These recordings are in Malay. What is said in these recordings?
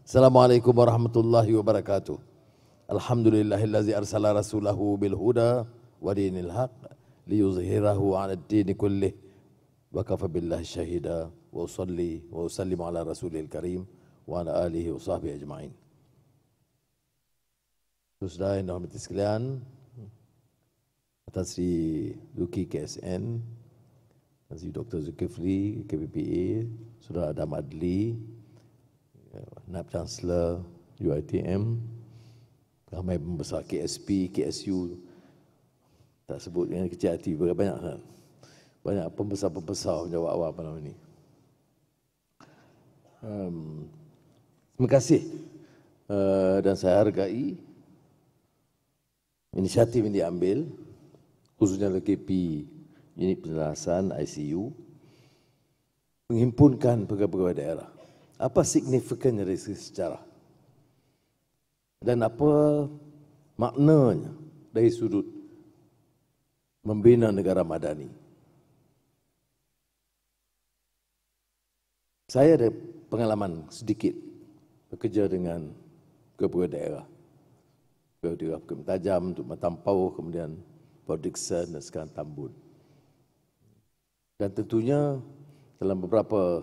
Assalamualaikum warahmatullahi wabarakatuh. Alhamdulillahillazi arsala rasulahu bil huda wa dinil haq liyuzhirahu 'ala ad-din kullih wa kafa billahi syahida wa usalli wa usallimu ala rasulil karim wa ala alihi wa sahbihi ajma'in. Saudara yang dirahmati sekalian, atas Sri Luki KSN, Sri Dr. Zulkifli KPPA, Saudara Adam Adli, Naib Chancellor UiTM, ramai pembesar KSP, KSU, tak sebut dengan kecil hati, banyak pembesar-pembesar menjawab awal malam ini. Terima kasih dan saya hargai inisiatif yang diambil, khususnya LKP Unit Penjelasan ICU, menghimpunkan pegawai-pegawai daerah. Apa signifikannya dari segi sejarah? Dan apa maknanya dari sudut membina negara madani? Saya ada pengalaman sedikit bekerja dengan pegawai daerah. Pegawai daerah Bukit Mentajam, untuk Matampau, kemudian Port Dickson dan sekarang Tambun. Dan tentunya dalam beberapa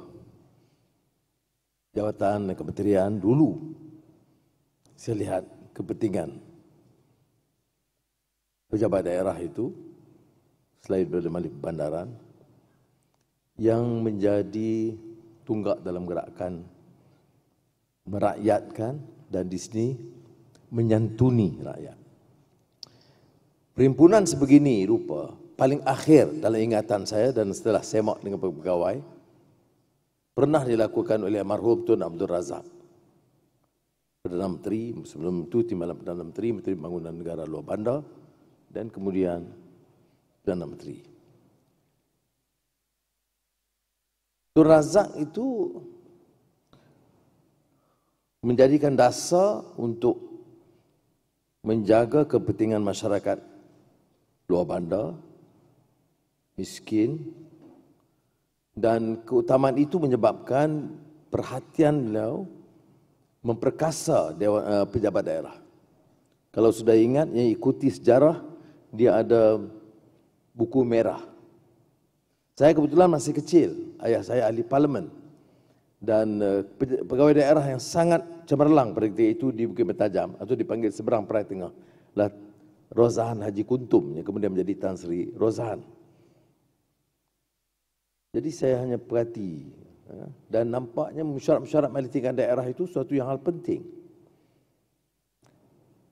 jawatan dan kementerian dulu, saya lihat kepentingan pejabat daerah itu, selain Perdana Menteri Bandaran, yang menjadi tunggak dalam gerakan merakyatkan dan di sini menyantuni rakyat. Perhimpunan sebegini rupa paling akhir dalam ingatan saya dan setelah semak dengan pegawai pernah dilakukan oleh almarhum Tun Abdul Razak, Perdana Menteri, sebelum itu Timbalan Perdana Menteri, Menteri Pembangunan Negara Luar Bandar, dan kemudian Perdana Menteri. Tun Razak itu menjadikan dasar untuk menjaga kepentingan masyarakat luar bandar, miskin, dan keutamaan itu menyebabkan perhatian beliau memperkasa pejabat daerah. Kalau sudah ingat, yang ikuti sejarah, dia ada buku merah. Saya kebetulan masih kecil, ayah saya ahli parlimen, dan pegawai daerah yang sangat cemerlang pada ketika itu di Bukit Mentajam, atau dipanggil seberang Perai Tengah, lah Rozahan Haji Kuntum, yang kemudian menjadi Tan Sri Rozahan. Jadi saya hanya perhati, dan nampaknya mesyuarat-mesyuarat majlis tingkat daerah itu suatu yang hal penting.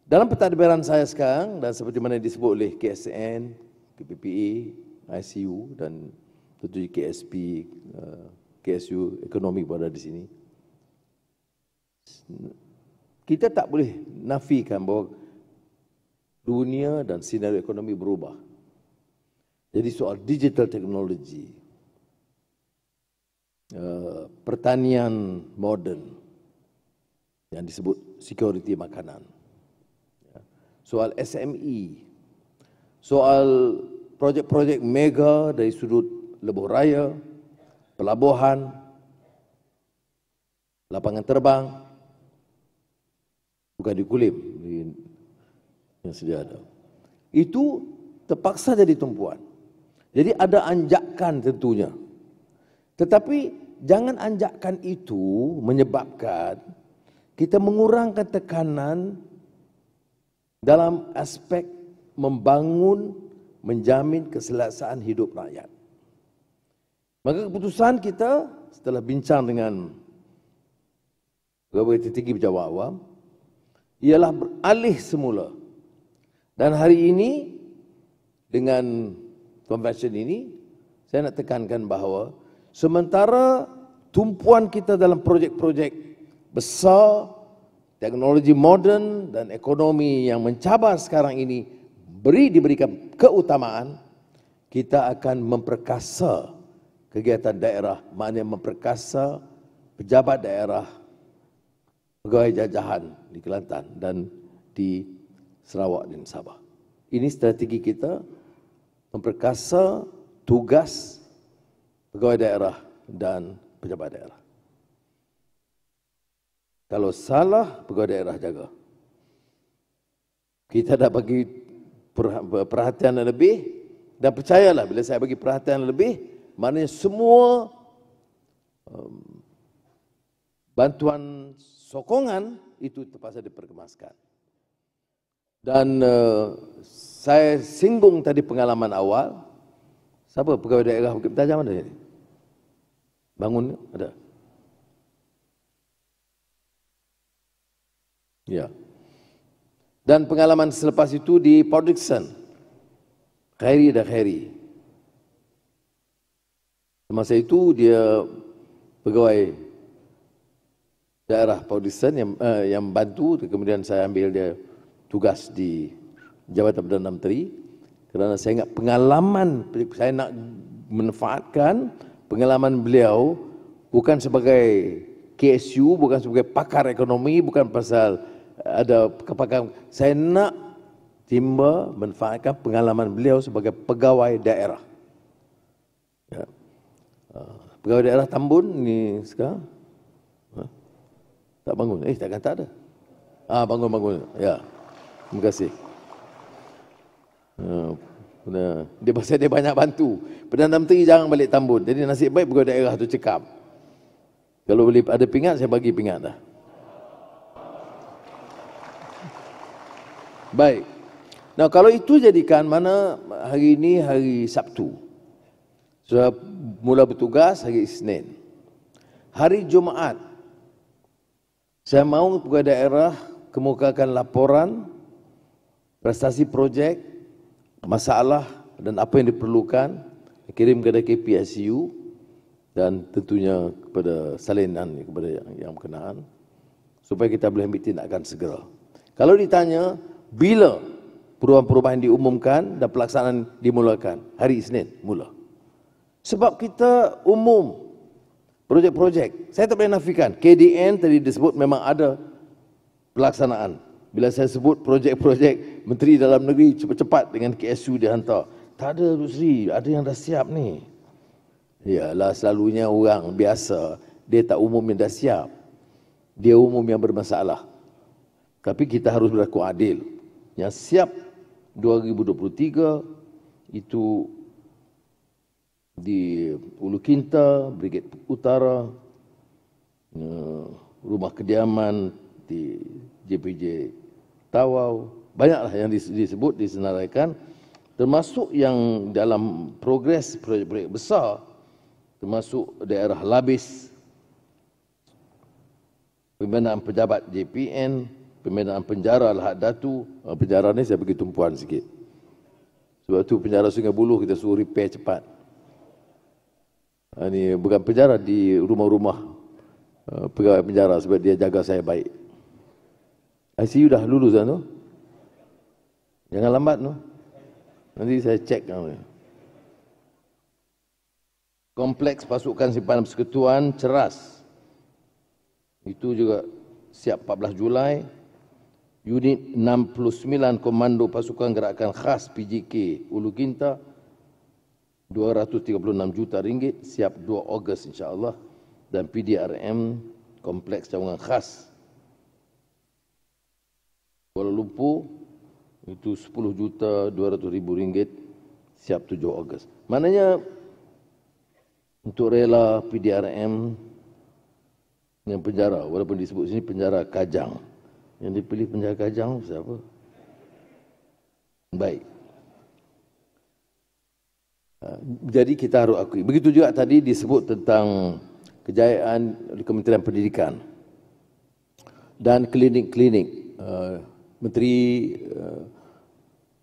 Dalam pentadbiran saya sekarang, dan seperti mana disebut oleh KSN, KPPA, ICU, dan tentu KSP, KSU, ekonomi berada di sini, kita tak boleh nafikan bahawa dunia dan sinar ekonomi berubah. Jadi soal digital technology, pertanian moden yang disebut security makanan, soal SME, soal projek-projek mega dari sudut lebuh raya, pelabuhan, lapangan terbang, bukan di Kulim yang sedia ada, itu terpaksa jadi tumpuan. Jadi ada anjakan tentunya, tetapi jangan anjakan itu menyebabkan kita mengurangkan tekanan dalam aspek membangun, menjamin keselesaan hidup rakyat. Maka keputusan kita setelah bincang dengan pegawai tertinggi pejabat awam ialah beralih semula. Dan hari ini dengan convention ini saya nak tekankan bahawa sementara tumpuan kita dalam projek-projek besar, teknologi moden dan ekonomi yang mencabar sekarang ini diberikan keutamaan, kita akan memperkasa kegiatan daerah, maknanya memperkasa pejabat daerah, pegawai jajahan di Kelantan dan di Sarawak dan Sabah. Ini strategi kita memperkasa tugas pegawai daerah dan pejabat daerah. Kalau salah, pegawai daerah jaga. Kita dah bagi perhatian yang lebih, dan percayalah bila saya bagi perhatian yang lebih, maknanya semua bantuan sokongan itu terpaksa diperkemaskan. Dan saya singgung tadi pengalaman awal. Siapa pegawai daerah Bukit Pentajam ada ni? Bangun ada? Ya. Dan pengalaman selepas itu di Port Dickson, Khairi dan Khairi. Masa itu dia pegawai daerah Port Dickson yang bantu, kemudian saya ambil dia tugas di Jabatan Perdana Menteri, kerana saya ingat pengalaman, saya nak manfaatkan pengalaman beliau bukan sebagai KSU, bukan sebagai pakar ekonomi, bukan pasal ada kepakaran. Saya nak timba manfaatkan pengalaman beliau sebagai pegawai daerah. Ya. Pegawai daerah Tambun ni sekarang tak bangun. Takkan tak ada. Bangun. Ya. Terima kasih. Dia pasal dia banyak bantu. Perdana Menteri jarang balik Tambun. Jadi nasib baik pegawai daerah tu cekap. Kalau boleh ada pingat, saya bagi pingat dah. Baik. Nah, kalau itu jadikan mana hari ini hari Sabtu. Sudah mula bertugas hari Isnin. Hari Jumaat, saya mahu pegawai daerah kemukakan laporan prestasi projek, masalah dan apa yang diperlukan, kirim kepada KPSU dan tentunya kepada salinan kepada yang berkenaan supaya kita boleh ambil tindakan segera. Kalau ditanya bila perubahan-perubahan diumumkan dan pelaksanaan dimulakan, hari Isnin mula. Sebab kita umum projek-projek, saya tak boleh nafikan KDN tadi disebut memang ada pelaksanaan. Bila saya sebut projek-projek Menteri Dalam Negeri cepat-cepat dengan KSU dihantar, tak ada Duk Seri, ada yang dah siap ni. Yalah, selalunya orang biasa dia tak umum yang dah siap, dia umum yang bermasalah. Tapi kita harus berlaku adil. Yang siap 2023 itu di Ulu Kinta, Brigade Utara, rumah kediaman di JPJ Tawau, banyaklah yang disebut, disenaraikan, termasuk yang dalam progres projek-projek besar, termasuk daerah Labis, pembinaan pejabat JPN, pembinaan penjara Lahad Datu. Penjara ni saya bagi tumpuan sikit. Sebab tu penjara Sungai Buloh kita suruh repair cepat. Ini bukan penjara, di rumah-rumah pegawai penjara sebab dia jaga saya baik. ICU dah lulus kan tu? Jangan lambat tu. Nanti saya cek kamu. Kompleks pasukan simpanan persekutuan Ceras. Itu juga siap 14 Julai. Unit 69 Komando Pasukan Gerakan Khas PJK Ulu Kinta, RM236 juta siap 2 Ogos insya-Allah. Dan PDRM Kompleks Cawangan Khas Kuala Lumpur itu RM10.200.000 siap 7 Ogos. Maknanya untuk rela PDRM yang penjara, walaupun disebut sini penjara Kajang. Yang dipilih penjara Kajang siapa? Baik. Jadi kita harus akui. Begitu juga tadi disebut tentang kejayaan Kementerian Pendidikan dan klinik-klinik. Menteri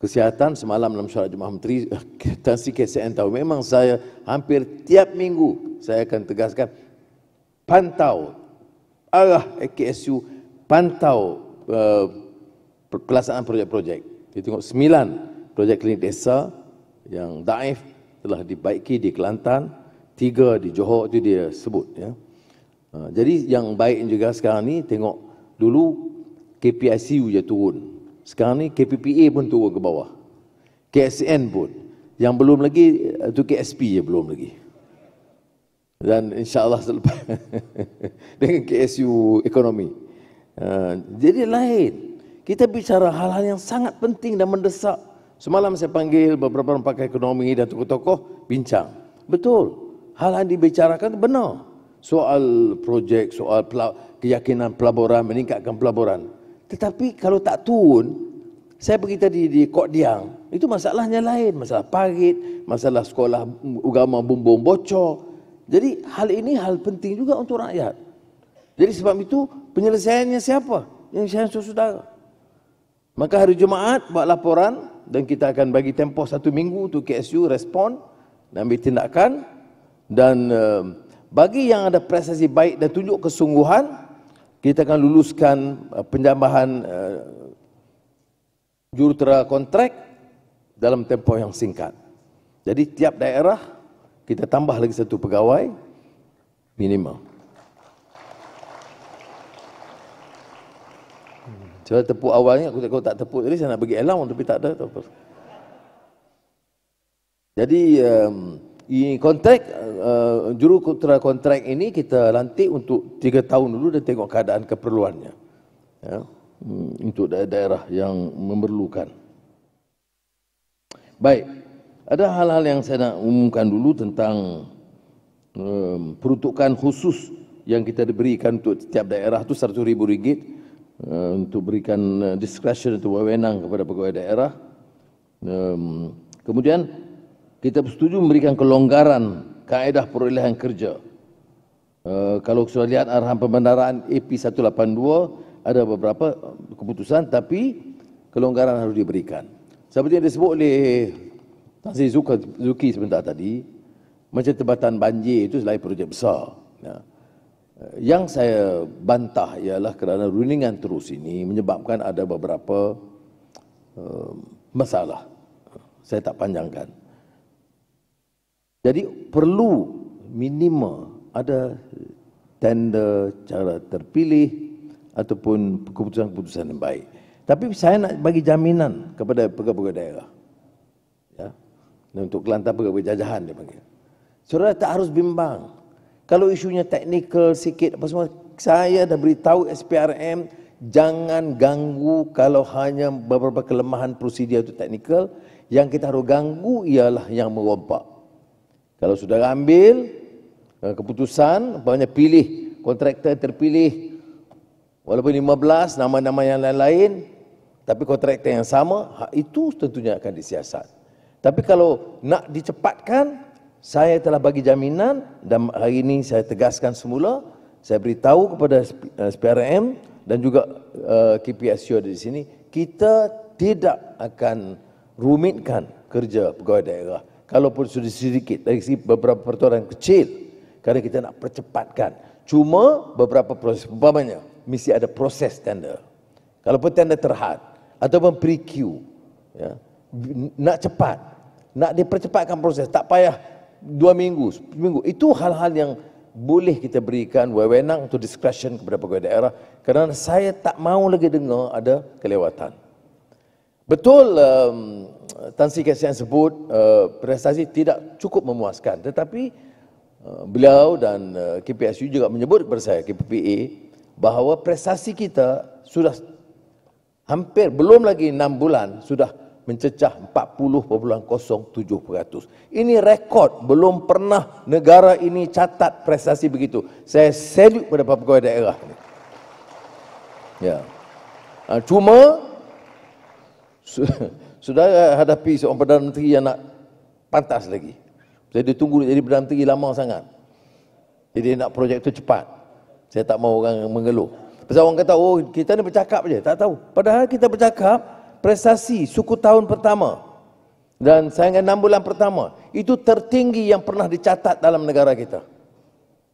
Kesihatan semalam dalam syarah Jemaah Menteri Tan Sri KSN tahu, memang saya hampir tiap minggu saya akan tegaskan pantau arah KSU, pantau pelaksanaan projek-projek. Kita tengok 9 projek klinik desa yang daif telah dibaiki di Kelantan, 3 di Johor, itu dia sebut. Ya. Jadi yang baik juga sekarang ni tengok dulu KPICU je turun. Sekarang ni KPPA pun turun ke bawah. KSN pun. Yang belum lagi tu KSP je belum lagi. Dan insya-Allah selepas dengan KSU ekonomi. Jadi lain. Kita bicara hal-hal yang sangat penting dan mendesak. Semalam saya panggil beberapa orang pakar ekonomi dan tokoh-tokoh bincang. Betul, hal yang dibicarakan benar. Soal projek, soal keyakinan pelaburan, meningkatkan pelaburan. Tetapi kalau tak turun, saya pergi tadi di Kok Diang, itu masalahnya lain. Masalah parit, masalah sekolah agama bumbung bocor. Jadi hal ini hal penting juga untuk rakyat. Jadi sebab itu penyelesaiannya siapa? Yang saudara. Maka hari Jumaat buat laporan dan kita akan bagi tempoh 1 minggu untuk KSU respon dan ambil tindakan. Dan bagi yang ada prestasi baik dan tunjuk kesungguhan, kita akan luluskan penjambahan jurutera kontrak dalam tempoh yang singkat. Jadi tiap daerah kita tambah lagi 1 pegawai minimum. Saya tepuk awalnya, aku tak tepuk tadi, saya nak bagi allowance tapi tak ada. Jadi ini kontrak, jurutera kontrak ini kita lantik untuk 3 tahun dulu dan tengok keadaan keperluannya. Ya, untuk daerah yang memerlukan. Baik, ada hal-hal yang saya nak umumkan dulu tentang peruntukan khusus yang kita diberikan untuk setiap daerah itu RM100,000 untuk berikan discretion atau wewenang kepada pegawai daerah. Kemudian kita setuju memberikan kelonggaran kaedah perolehan kerja. Kalau sudah lihat arahan pembendaraan AP 182, ada beberapa keputusan tapi kelonggaran harus diberikan. Seperti yang disebut oleh Tan Sri Zuki sebentar tadi, macam tempatan banjir itu selain projek besar. Yang saya bantah ialah kerana runingan terus ini menyebabkan ada beberapa masalah. Saya tak panjangkan. Jadi perlu minima ada tender cara terpilih ataupun keputusan-keputusan yang baik. Tapi saya nak bagi jaminan kepada pegawai daerah. Ya. Dan untuk Kelantan pegawai jajahan dia panggil. Saudara tak harus bimbang. Kalau isunya teknikal sikit apa semua, saya dah beritahu SPRM jangan ganggu kalau hanya beberapa kelemahan prosedur itu teknikal. Yang kita harus ganggu ialah yang merompak. Kalau sudah ambil keputusan, banyak pilih kontraktor terpilih, walaupun 15 nama-nama yang lain-lain, tapi kontraktor yang sama, itu tentunya akan disiasat. Tapi kalau nak dicepatkan, saya telah bagi jaminan dan hari ini saya tegaskan semula, saya beritahu kepada SPRM dan juga KPSU di sini, kita tidak akan rumitkan kerja pegawai daerah. Kalaupun sudah sedikit dari segi beberapa pertuaran kecil, kerana kita nak percepatkan. Cuma beberapa proses, umpamanya mesti ada proses tender. Kalaupun tender terhad ataupun pre-queue, ya, nak cepat, nak dipercepatkan proses, tak payah 2 minggu, 10 minggu. Itu hal-hal yang boleh kita berikan wewenang untuk discretion kepada pegawai daerah kerana saya tak mahu lagi dengar ada kelewatan. Betul Tan Sri Kasihan sebut prestasi tidak cukup memuaskan, tetapi beliau dan KPSU juga menyebut kepada saya, KPPA, bahawa prestasi kita sudah hampir belum lagi 6 bulan sudah mencecah 40.07%. Ini rekod, belum pernah negara ini catat prestasi begitu. Saya salute pada pegawai daerah. Ya. Cuma sudah hadapi seorang Perdana Menteri yang nak pantas lagi. Saya ditunggu jadi Perdana Menteri lama sangat. Jadi nak projek itu cepat. Saya tak mahu orang mengeluh. Pasal orang kata, oh kita ni bercakap je. Tak tahu. Padahal kita bercakap, prestasi suku tahun pertama dan saingan 6 bulan pertama itu tertinggi yang pernah dicatat dalam negara kita.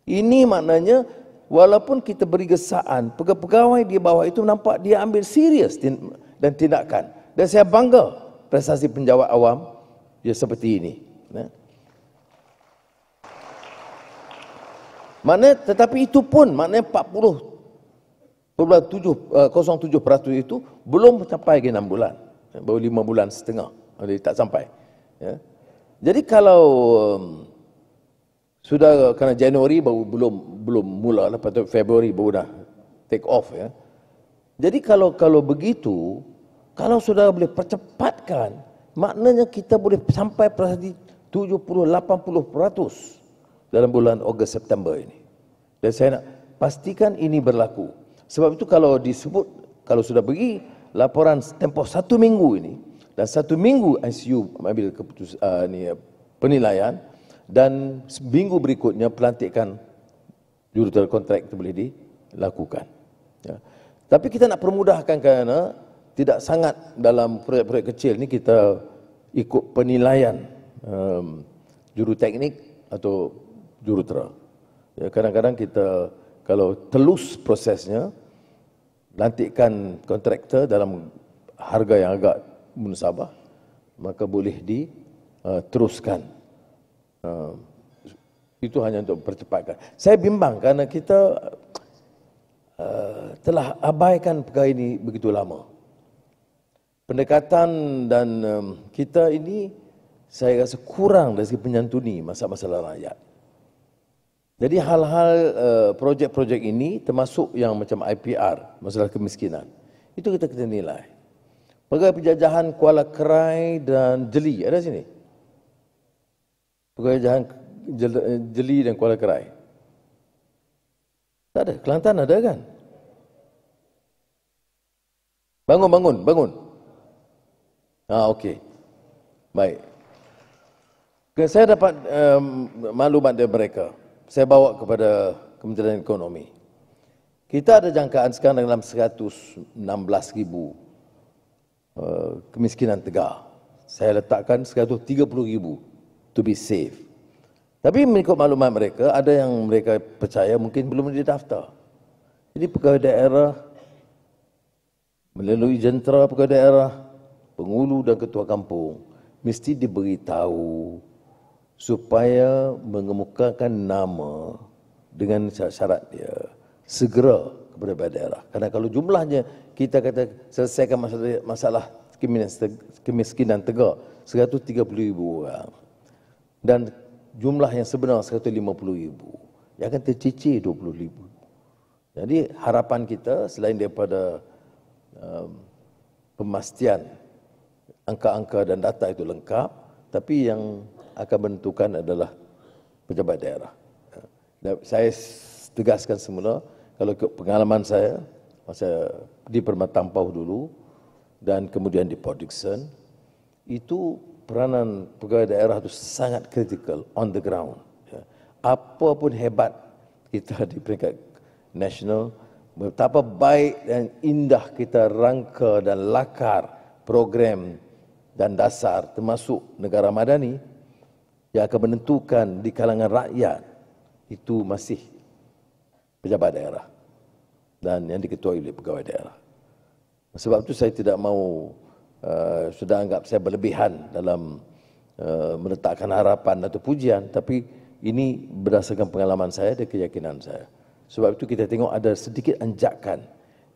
Ini maknanya walaupun kita beri gesaan, pegawai di bawah itu nampak dia ambil serius dan tindakan. Dan saya bangga prestasi penjawat awam dia seperti ini. Maknanya, tetapi itu pun maknanya 40.07% itu belum mencapai 6 bulan. Baru 5 bulan setengah. Jadi tak sampai. Ya. Jadi kalau sudah kerana Januari baru belum mula, lepas tu Februari baru dah take off, ya. Jadi kalau begitu, kalau saudara boleh percepatkan, maknanya kita boleh sampai pada 70-80% dalam bulan Ogos September ini. Dan saya nak pastikan ini berlaku. Sebab itu kalau disebut, kalau sudah bagi laporan tempoh 1 minggu ini, dan 1 minggu ICU mengambil penilaian, dan minggu berikutnya pelantikan juruteral kontrak itu boleh dilakukan. Ya. Tapi kita nak permudahkan kerana tidak sangat dalam proyek-proyek kecil ni kita ikut penilaian juruteknik atau jurutera. Ya, kadang-kadang kita kalau telus prosesnya, lantikan kontraktor dalam harga yang agak munasabah, maka boleh diteruskan. Itu hanya untuk percepatkan. Saya bimbang kerana kita telah abaikan perkara ini begitu lama. Pendekatan dan kita ini saya rasa kurang dari segi menyantuni masalah-masalah rakyat. Jadi hal-hal projek-projek ini termasuk yang macam IPR, masalah kemiskinan, itu kita nilai. Pegawai penjajahan Kuala Kerai dan Jeli, ada sini? Pegawai penjajahan Jeli dan Kuala Kerai. Tak ada, Kelantan ada kan? Bangun. Okey. Baik. Saya dapat maklumat dari mereka. Saya bawa kepada Kementerian Ekonomi. Kita ada jangkaan sekarang dalam 116,000 kemiskinan tegar. Saya letakkan 130,000 to be safe. Tapi mengikut maklumat mereka, ada yang mereka percaya mungkin belum didaftar. Jadi pegawai daerah, melalui jentera pegawai daerah, pengulu dan ketua kampung, mesti diberitahu supaya mengemukakan nama dengan syarat dia segera kepada daerah. Kerana kalau jumlahnya kita kata selesaikan masalah kemiskinan tegar 130,000 orang dan jumlah yang sebenar 150,000, yang akan tercicir 20,000. Jadi harapan kita selain daripada pemastian angka-angka dan data itu lengkap, tapi yang akan menentukan adalah pejabat daerah. Dan saya tegaskan semula, kalau pengalaman saya, masa di Permata Ampau dulu, dan kemudian di Port Dickson, itu peranan pegawai daerah itu sangat kritikal on the ground. Apapun hebat kita di peringkat nasional, betapa baik dan indah kita rangka dan lakar program dan dasar termasuk negara madani yang akan menentukan di kalangan rakyat itu masih pejabat daerah dan yang diketuai oleh pegawai daerah. Sebab itu saya tidak mahu sudah anggap saya berlebihan dalam meletakkan harapan atau pujian, tapi ini berdasarkan pengalaman saya dan keyakinan saya. Sebab itu kita tengok ada sedikit anjakan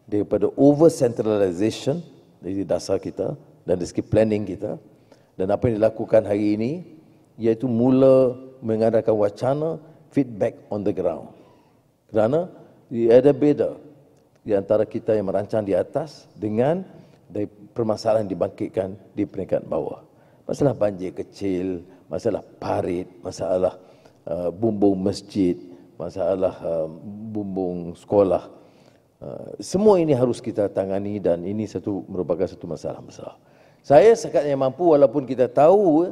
daripada over centralization dari dasar kita dan dari segi planning kita, dan apa yang dilakukan hari ini iaitu mula mengadakan wacana feedback on the ground. Kerana ada beza di antara kita yang merancang di atas dengan dari permasalahan yang dibangkitkan di peringkat bawah. Masalah banjir kecil, masalah parit, masalah bumbung masjid, masalah bumbung sekolah. Semua ini harus kita tangani dan ini merupakan satu masalah besar. Saya sekadar yang mampu, walaupun kita tahu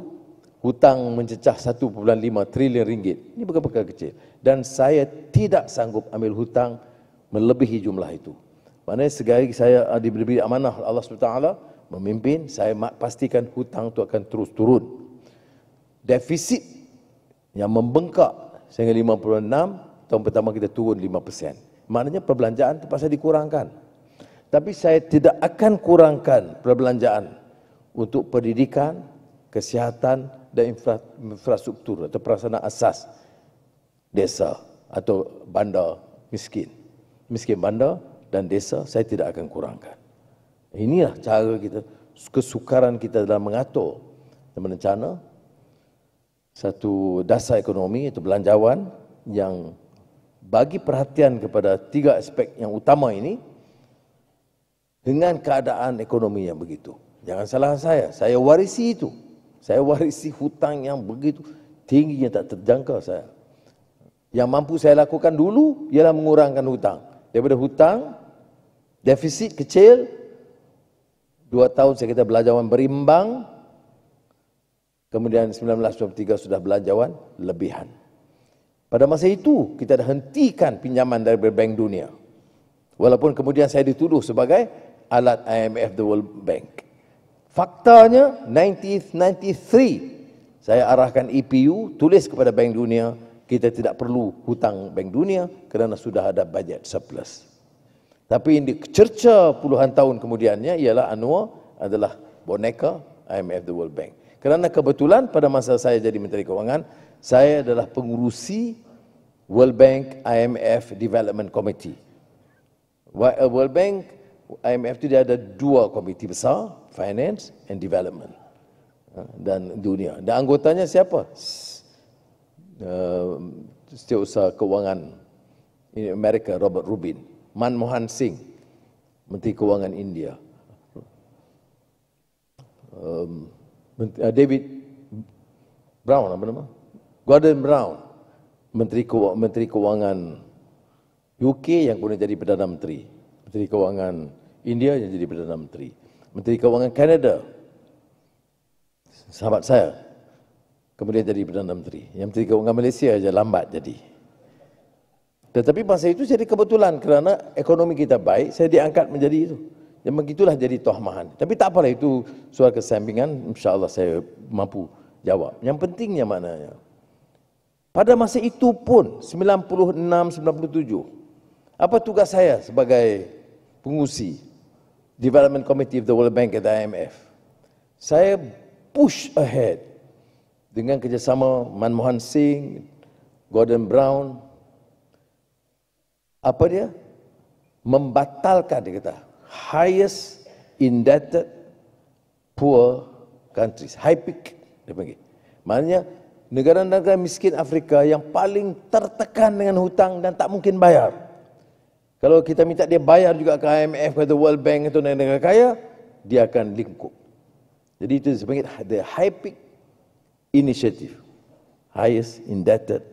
hutang mencecah 1.5 trilion ringgit. Ini bukan perkara kecil. Dan saya tidak sanggup ambil hutang melebihi jumlah itu. Maknanya segala saya diberi amanah Allah SWT memimpin, saya pastikan hutang itu akan terus turun. Defisit yang membengkak sehingga 56, tahun pertama kita turun 5%. Maknanya perbelanjaan terpaksa dikurangkan. Tapi saya tidak akan kurangkan perbelanjaan untuk pendidikan, kesihatan dan infrastruktur atau prasarana asas desa atau bandar miskin. Miskin bandar dan desa saya tidak akan kurangkan. Inilah cara kita, kesukaran kita dalam mengatur dan merencana satu dasar ekonomi iaitu belanjawan yang bagi perhatian kepada 3 aspek yang utama ini dengan keadaan ekonomi yang begitu. Jangan salah saya warisi itu. Saya warisi hutang yang begitu tingginya tak terjangka saya. Yang mampu saya lakukan dulu ialah mengurangkan hutang. Daripada hutang, defisit kecil, 2 tahun saya kata belanjawan berimbang, kemudian 1993 sudah belanjawan lebihan. Pada masa itu, kita dah hentikan pinjaman dari Bank Dunia. Walaupun kemudian saya dituduh sebagai alat IMF, the World Bank. Faktanya, 1993, saya arahkan EPU, tulis kepada Bank Dunia, kita tidak perlu hutang Bank Dunia kerana sudah ada budget surplus. Tapi yang dicerca puluhan tahun kemudiannya ialah Anwar adalah boneka IMF, the World Bank. Kerana kebetulan pada masa saya jadi Menteri Kewangan, saya adalah pengurusi World Bank IMF Development Committee. World Bank IMF itu dia ada 2 komiti besar, Finance and Development dan dunia. Dan anggotanya siapa? Setiausaha Kewangan Amerika Robert Rubin, Manmohan Singh, Menteri Kewangan India, David Brown, apa nama? Gordon Brown, Menteri Kewangan UK yang kemudian jadi Perdana Menteri, Menteri Kewangan India yang jadi Perdana Menteri, Menteri Kewangan Kanada, sahabat saya, kemudian jadi Perdana Menteri. Yang Menteri Kewangan Malaysia aja lambat jadi. Tetapi masa itu jadi kebetulan kerana ekonomi kita baik, saya diangkat menjadi itu. Dan begitulah jadi tohmahan. Tapi tak apalah, itu soal kesampingan, insya-Allah saya mampu jawab. Yang pentingnya maknanya, pada masa itu pun 96-97, apa tugas saya sebagai pengurusi Development Committee of the World Bank at the IMF? Saya push ahead dengan kerjasama Manmohan Singh, Gordon Brown. Apa dia? Membatalkan, dia kata, highest indebted poor countries, HIPC dia panggil. Maknanya negara-negara miskin Afrika yang paling tertekan dengan hutang dan tak mungkin bayar. Kalau kita minta dia bayar juga ke IMF, ke World Bank, itu negara kaya, dia akan lingkup. Jadi itu disebut the HIPC Initiative, highest indebted.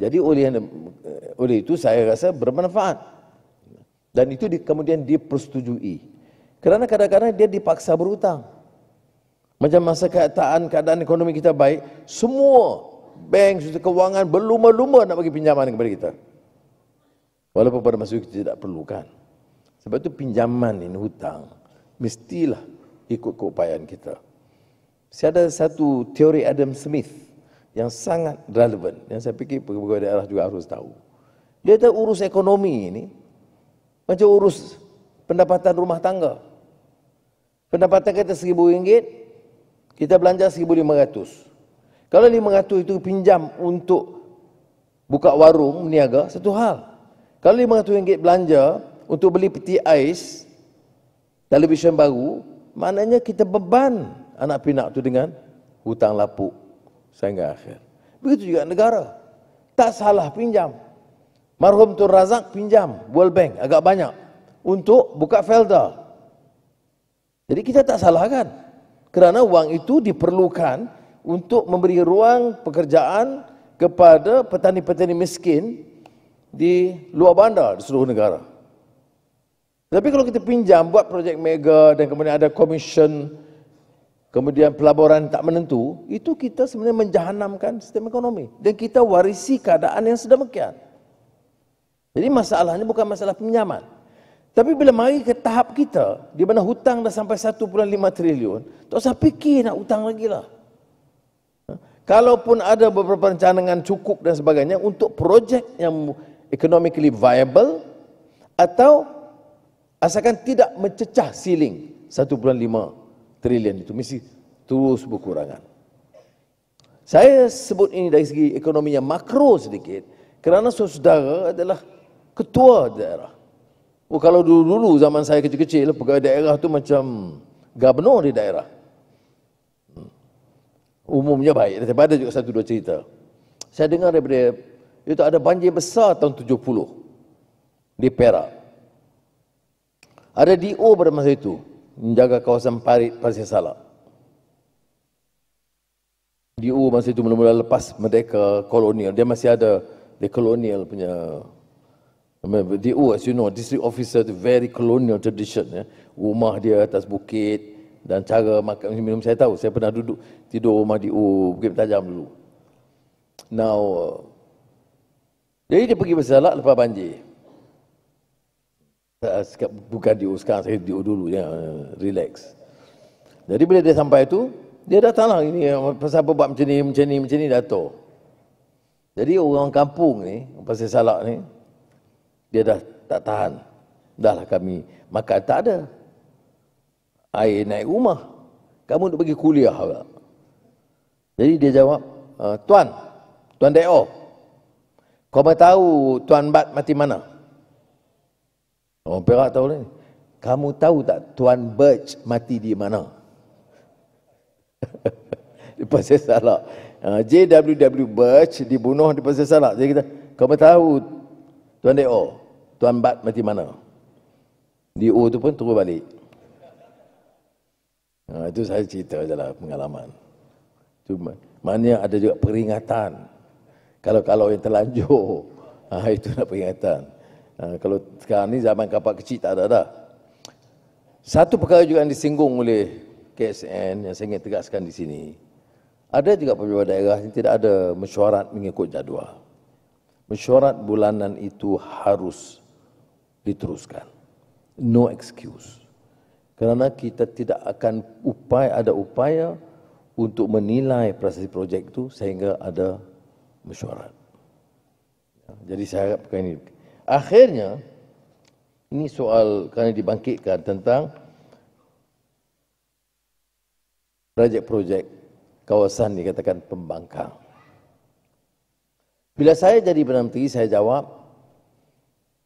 Jadi oleh itu saya rasa bermanfaat. Dan itu kemudian dipersetujui. Kerana kadang-kadang dia dipaksa berhutang. Macam masa keadaan ekonomi kita baik, semua bank, sistem kewangan berlumba-lumba nak bagi pinjaman kepada kita. Walaupun pada masa itu tidak perlukan. Sebab itu pinjaman ini, hutang, mestilah ikut keupayaan kita. Saya ada satu teori Adam Smith yang sangat relevan, yang saya fikir pegawai daerah juga harus tahu. Dia ada urus ekonomi ini macam urus pendapatan rumah tangga. Pendapatan kita RM1,000, kita belanja RM1,500. Kalau RM500 itu pinjam untuk buka warung, meniaga, satu hal. Kalau RM500 belanja untuk beli peti ais, televisyen baru, maknanya kita beban anak pinak itu dengan hutang lapuk sehingga akhir. Begitu juga negara. Tak salah pinjam. Marhum Tun Razak pinjam World Bank agak banyak untuk buka Felda. Jadi kita tak salahkan. Kerana wang itu diperlukan untuk memberi ruang pekerjaan kepada petani-petani miskin di luar bandar di seluruh negara. Tapi kalau kita pinjam buat projek mega dan kemudian ada komisen, kemudian pelaburan tak menentu, itu kita sebenarnya menjahanamkan sistem ekonomi. Dan kita warisi keadaan yang sedemikian. Jadi masalahnya bukan masalah pinjaman. Tapi bila mari ke tahap kita, di mana hutang dah sampai 1.5 triliun, tak usah fikir nak hutang lagi lah. Kalaupun ada beberapa rancangan cukup dan sebagainya untuk projek yang economically viable, atau asalkan tidak mencecah ceiling 1.5 triliun itu, mesti terus berkurangan. Saya sebut ini dari segi ekonomi yang makro sedikit, kerana saudara adalah ketua daerah. Oh, kalau dulu-dulu zaman saya kecil-kecil, pegawai daerah tu macam gubernur di daerah. Umumnya baik, tetapi ada juga satu dua cerita. Saya dengar daripada itu ada banjir besar tahun 70 di Perak. Ada DO pada masa itu menjaga kawasan parit Pasir Salak. DO masa itu mula-mula lepas merdeka kolonial, dia masih ada the colonial punya DO, as you know, district officer, the very colonial tradition. Ya. Rumah dia atas bukit dan cara makan minum saya tahu. Saya pernah duduk tidur rumah DO Bukit Tajam dulu. Now, jadi dia pergi Pasir Salak lepas banjir. Bukan DO sekarang, saya DO dulu ya, relax. Jadi bila dia sampai tu, dia datanglah ini pasal apa buat macam ni Dato'. Jadi orang kampung ni, Pasir Salak ni, dia dah tak tahan. Dahlah kami makan tak ada. Air naik rumah. Kamu nak pergi kuliah pula. Jadi dia jawab, Tuan Deo, kau mau tahu Tuan Bat mati mana? Orang Perak tahu ni. Kamu tahu tak Tuan Birch mati di mana? Di Pasir Salak. JWW Birch dibunuh di Pasir Salak. Jadi kita, kau mau tahu Tuan Deo, Tuan Bat mati mana? DO tu pun turun balik. Itu saya cerita je lah pengalaman. Cuma, maknanya ada juga peringatan. Kalau yang terlanjur, itu nak peringatan. Kalau sekarang ni zaman kapal kecil tak ada dah. Satu perkara juga yang disinggung oleh KSN yang saya ingin tegaskan di sini. Ada juga pejabat daerah yang tidak ada mesyuarat mengikut jadual. Mesyuarat bulanan itu harus diteruskan. No excuse. Kerana kita tidak akan ada upaya untuk menilai proses projek itu sehingga ada mesyuarat. Jadi saya harapkan ini. Akhirnya, ini soal kerana dibangkitkan tentang projek-projek kawasan dikatakan pembangkang. Bila saya jadi Perdana Menteri, saya jawab,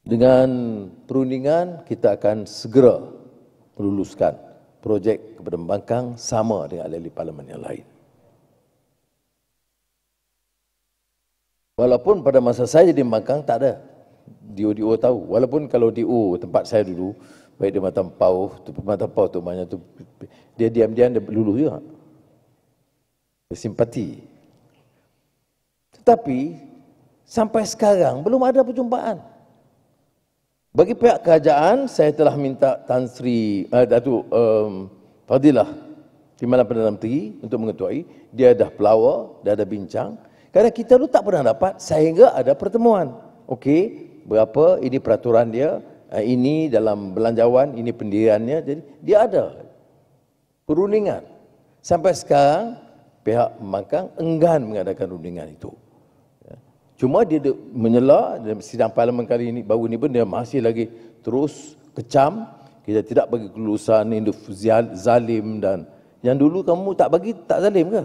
dengan perundingan kita akan segera meluluskan projek kepada pembangkang sama dengan ahli parlimen yang lain. Walaupun pada masa saya jadi pembangkang tak ada. DO tahu. Walaupun kalau DO tempat saya dulu, baik di Matampau tu maknanya tu dia diam-diam dia luluh juga. Dia simpati. Tetapi sampai sekarang belum ada perjumpaan. Bagi pihak kerajaan, saya telah minta Tan Sri Datuk Fadilah Timbalan Perdana Menteri untuk mengetuai. Dia dah pelawar, dia ada bincang. Kerana kita dulu tak pernah dapat sehingga ada pertemuan. Okey, berapa ini peraturan dia, ini dalam belanjawan, ini pendiriannya. Jadi dia ada perundingan. Sampai sekarang pihak pembangkang enggan mengadakan rundingan itu. Cuma dia menyela dalam sidang parlimen kali ini, baru ini pun dia masih lagi terus kecam. Kita tidak bagi kelulusan, ini zalim dan yang dulu kamu tak bagi, tak zalim ke?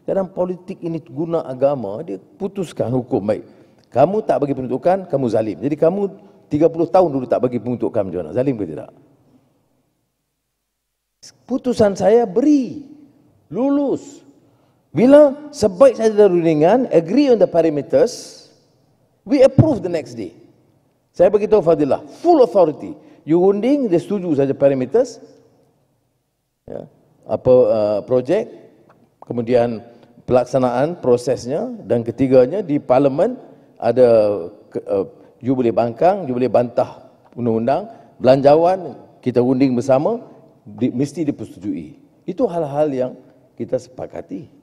Kadang politik ini guna agama, dia putuskan hukum baik. Kamu tak bagi penuntukan, kamu zalim. Jadi kamu 30 tahun dulu tak bagi penuntukan macam mana? Zalim ke tidak? Putusan saya beri, lulus. Bila sebaik saja ada rundingan, agree on the parameters, we approve the next day. Saya beritahu Fadilah, full authority. You runding, dia setuju saja parameters, ya, projek, kemudian pelaksanaan prosesnya, dan ketiganya di parlimen ada you boleh bangkang, you boleh bantah undang-undang, belanjawan kita runding bersama, mesti dipersetujui. Itu hal-hal yang kita sepakati.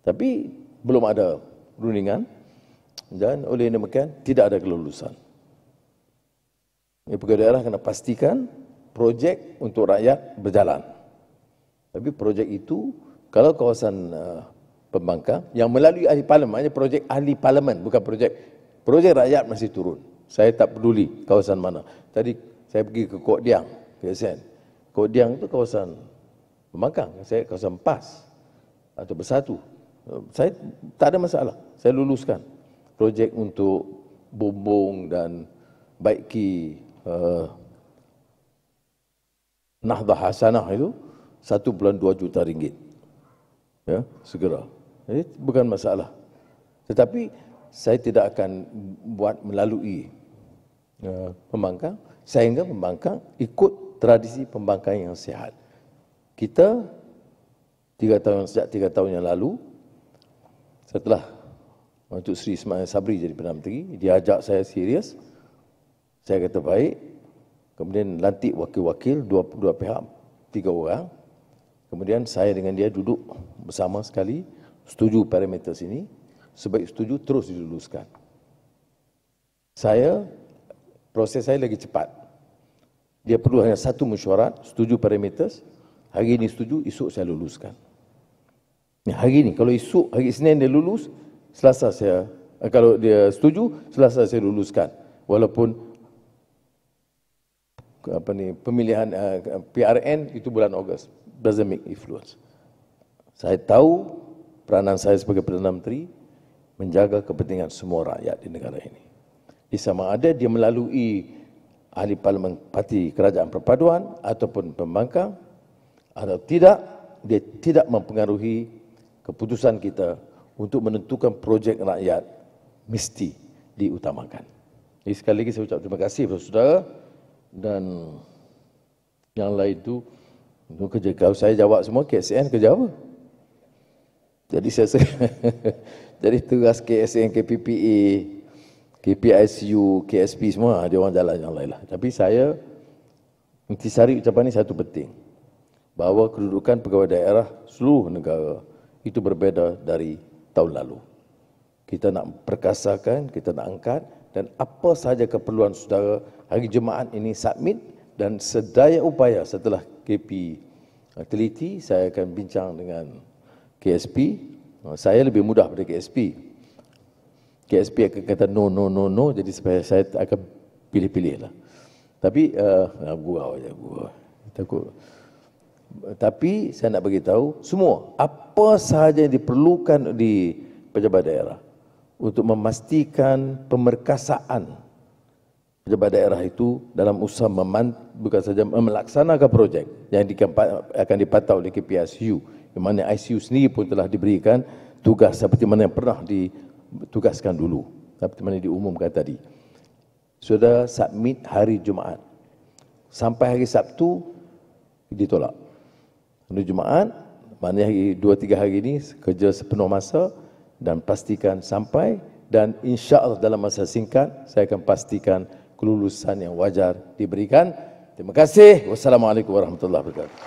Tapi belum ada rundingan dan oleh demikian tidak ada kelulusan. Pegawai daerah kena pastikan projek untuk rakyat berjalan. Tapi projek itu kalau kawasan pembangkang yang melalui ahli parlimen, maknanya projek ahli parlimen bukan projek rakyat masih turun. Saya tak peduli kawasan mana. Tadi saya pergi ke Kok Diang, KSN. Kok Diang itu kawasan pembangkang, saya kawasan PAS atau Bersatu. Saya tak ada masalah. Saya luluskan projek untuk bumbung dan baiki Nahdah Hasanah itu 1.2 juta ringgit. Ya, segera. Jadi bukan masalah. Tetapi saya tidak akan buat melalui pembangkang, sehingga pembangkang ikut tradisi pembangkang yang sihat. Kita sejak 3 tahun yang lalu, setelah Datuk Seri Ismail Sabri jadi Perdana Menteri, dia ajak saya serius. Saya kata baik. Kemudian lantik wakil-wakil dua pihak, 3 orang. Kemudian saya dengan dia duduk bersama sekali, setuju parameter sini. Sebaik setuju terus diluluskan. Proses saya lagi cepat. Dia perlu hanya satu mesyuarat, setuju parameter. Hari ini setuju, esok saya luluskan. Hari ini, kalau esok, hari Isnin dia lulus, Selasa kalau dia setuju, Selasa saya luluskan. Walaupun pemilihan PRN itu bulan Ogos, doesn't make influence. Saya tahu peranan saya sebagai Perdana Menteri menjaga kepentingan semua rakyat di negara ini. Sama ada dia melalui ahli parlimen parti kerajaan perpaduan ataupun pembangkang, atau tidak, dia tidak mempengaruhi keputusan kita untuk menentukan projek rakyat mesti diutamakan. Jadi sekali lagi saya ucap terima kasih kepada saudara, dan yang lain itu kerja. Kalau saya jawab semua, KSN kerja apa? Jadi jadi tugas KSN, KPPA, KPICU, KSP semua, dia orang jalan yang lain lah. Tapi saya intisari ucapan ini satu penting, bahawa kedudukan pegawai daerah seluruh negara itu berbeza dari tahun lalu. Kita nak perkasakan, kita nak angkat, dan apa sahaja keperluan saudara hari Jumaat ini submit, dan sedaya upaya setelah KP teliti, saya akan bincang dengan KSP. Saya lebih mudah pada KSP. KSP akan kata no, jadi saya akan pilih-pilih lah. Tapi gurau je, takut. Tapi saya nak bagi tahu semua apa sahaja yang diperlukan di pejabat daerah untuk memastikan pemerkasaan pejabat daerah itu dalam usaha bukan saja melaksanakan projek yang akan dipantau oleh KPICU, yang mana ICU sendiri pun telah diberikan tugas seperti mana yang pernah ditugaskan dulu, seperti mana diumumkan tadi. Sudah submit hari Jumaat, sampai hari Sabtu ditolak. Hari Jumaat, maknanya 2-3 hari ini kerja sepenuh masa dan pastikan sampai, dan insya-Allah dalam masa singkat saya akan pastikan kelulusan yang wajar diberikan. Terima kasih. Wassalamualaikum warahmatullahi wabarakatuh.